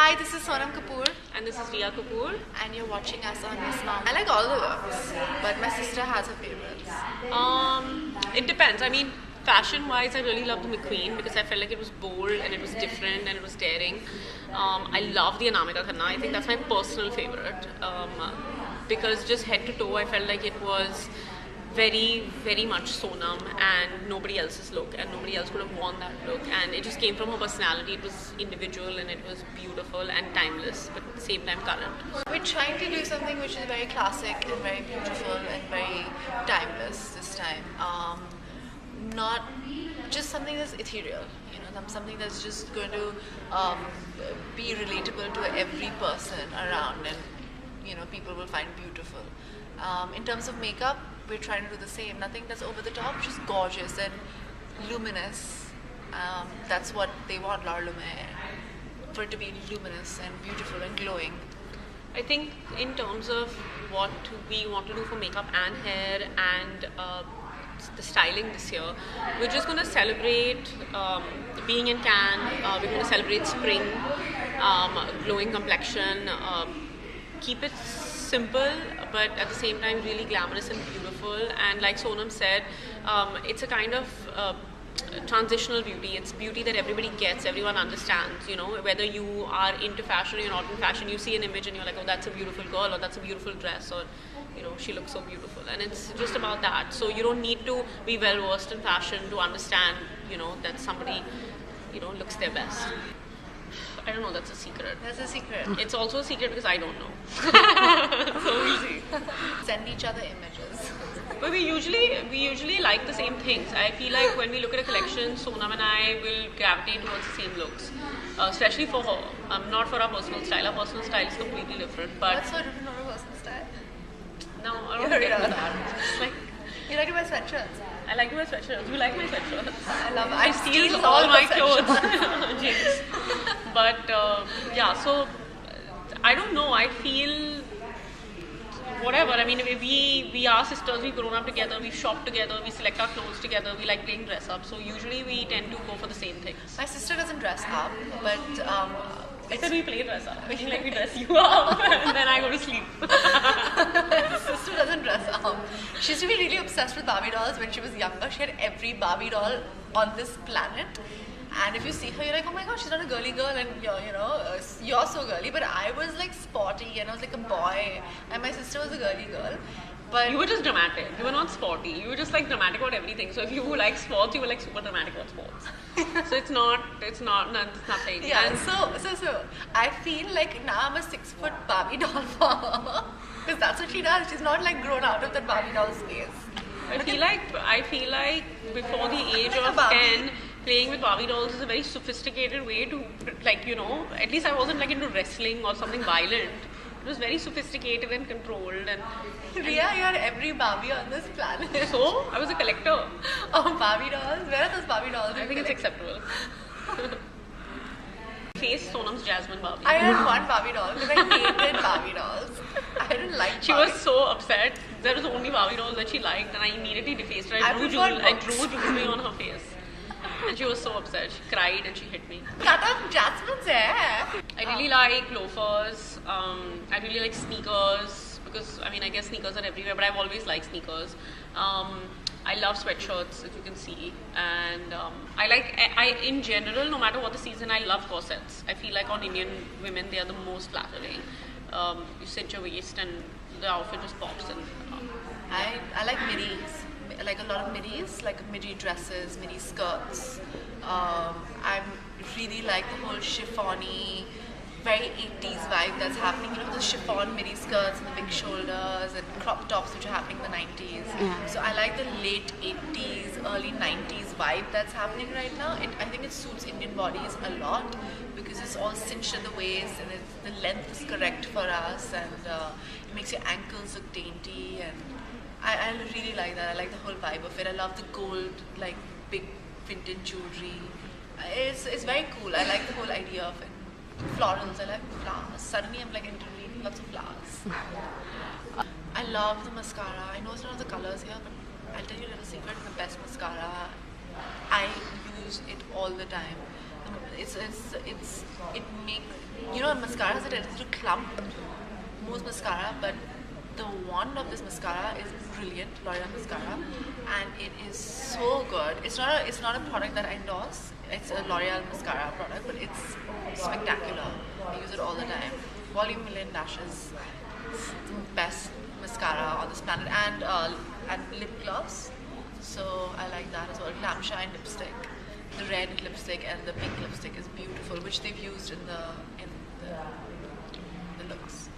Hi, this is Sonam Kapoor. And this is Riya Kapoor. And you're watching us on Miss Mom. I like all the looks, but my sister has her favorites. It depends. I mean, fashion-wise, I really love the McQueen because I felt like it was bold and it was different and it was daring. I love the Anamika Khanna. I think that's my personal favorite because just head to toe, I felt like it was very, very much Sonam and nobody else's look, and nobody else could have worn that look, and it just came from her personality. It was individual and it was beautiful and timeless, but at the same time current. We're trying to do something which is very classic and very beautiful and very timeless this time. Not just something that's ethereal, something that's just going to be relatable to every person around, and people will find beautiful. In terms of makeup, we're trying to do the same. Nothing that's over the top, just gorgeous and luminous. That's what they want, Laura Lumiere, for it to be luminous and beautiful and glowing. I think in terms of what we want to do for makeup and hair and the styling this year, we're just going to celebrate being in Cannes. We're going to celebrate spring, glowing complexion, keep it simple but at the same time really glamorous and beautiful, and like Sonam said, it's a kind of transitional beauty. It's beauty that everybody gets, everyone understands, whether you are into fashion or you're not in fashion. You see an image and you're like, oh, that's a beautiful girl, or that's a beautiful dress, or she looks so beautiful, and it's just about that. So you don't need to be well versed in fashion to understand that somebody looks their best. I don't know, that's a secret. That's a secret. It's also a secret because I don't know. So we'll see. Send each other images. But we usually like the same things. I feel like when we look at a collection, Sonam and I will gravitate towards the same looks. Especially for her. Not for our personal style. Our personal style is completely different. But what's so different from our personal style? No, I don't get into that. It's like, you like to wear sweatshirts? I like to wear sweatshirts. You like my sweatshirts? I love it. She steals all my clothes. Jinx. But yeah, so I don't know. I feel whatever. I mean, we are sisters. We've grown up together. We've shopped together. We select our clothes together. We like playing dress up. So usually we tend to go for the same things. My sister doesn't dress up, but I said we play dress up. Like we dress you up and then I go to sleep. My sister doesn't dress up. She used to be really obsessed with Barbie dolls when she was younger. She had every Barbie doll on this planet. And if you see her, you're like, oh my gosh, she's not a girly girl, and you're so girly. But I was like sporty, and I was like a boy, and my sister was a girly girl. But you were just dramatic. You were not sporty. You were just like dramatic about everything. So if you like sports, you were like super dramatic about sports. So it's nothing. Yeah. And so I feel like now I'm a 6-foot Barbie doll for her, because that's what she does. She's not like grown out of that Barbie doll space. I feel like before the age of 10, playing with Barbie dolls is a very sophisticated way to, at least I wasn't like into wrestling or something violent. It was very sophisticated and controlled. And Riya, you're every Barbie on this planet. So, I was a collector. Oh, Barbie dolls? Where are those Barbie dolls? I think it's acceptable. Face Sonam's Jasmine Barbie. I had one Barbie doll because I hated Barbie dolls. I didn't like Barbie. She was so upset. There was only Barbie dolls that she liked, and I immediately defaced her. I drew jewelry on her face. And she was so upset. She cried and she hit me. Cut off Jasmine's hair. I really like loafers. I really like sneakers because I guess sneakers are everywhere, but I've always liked sneakers. I love sweatshirts, as you can see, and I in general, no matter what the season, I love corsets. I feel like on Indian women, they are the most flattering. You cinch your waist and the outfit just pops. And I like middies. Like a lot of middies, like midi dresses, midi skirts. I really like the whole chiffon-y, very 80s vibe that's happening. The chiffon midi skirts and the big shoulders and crop tops which are happening in the 90s. Yeah. So I like the late 80s, early 90s vibe that's happening right now. I think it suits Indian bodies a lot because it's all cinched at the waist and the length is correct for us, and it makes your ankles look dainty, and I really like that. I like the whole vibe of it. I love the gold, like big vintage jewelry. It's very cool. I like the whole idea of it. Florals, I like flowers. Suddenly I'm like into reading lots of flowers. I love the mascara. I know it's not the colors here, but I'll tell you a little secret. The best mascara. I use it all the time. it make, you know, mascara has a tendency to clump most mascara, but the wand of this mascara is brilliant, L'Oreal mascara, and it is so good. It's not a product that I endorse. It's a L'Oreal mascara product, but it's spectacular. I use it all the time. Volume Million Lashes, the best mascara on this planet, and lip gloss. So I like that as well. Glamshine lipstick, the red lipstick and the pink lipstick is beautiful, which they've used in the looks.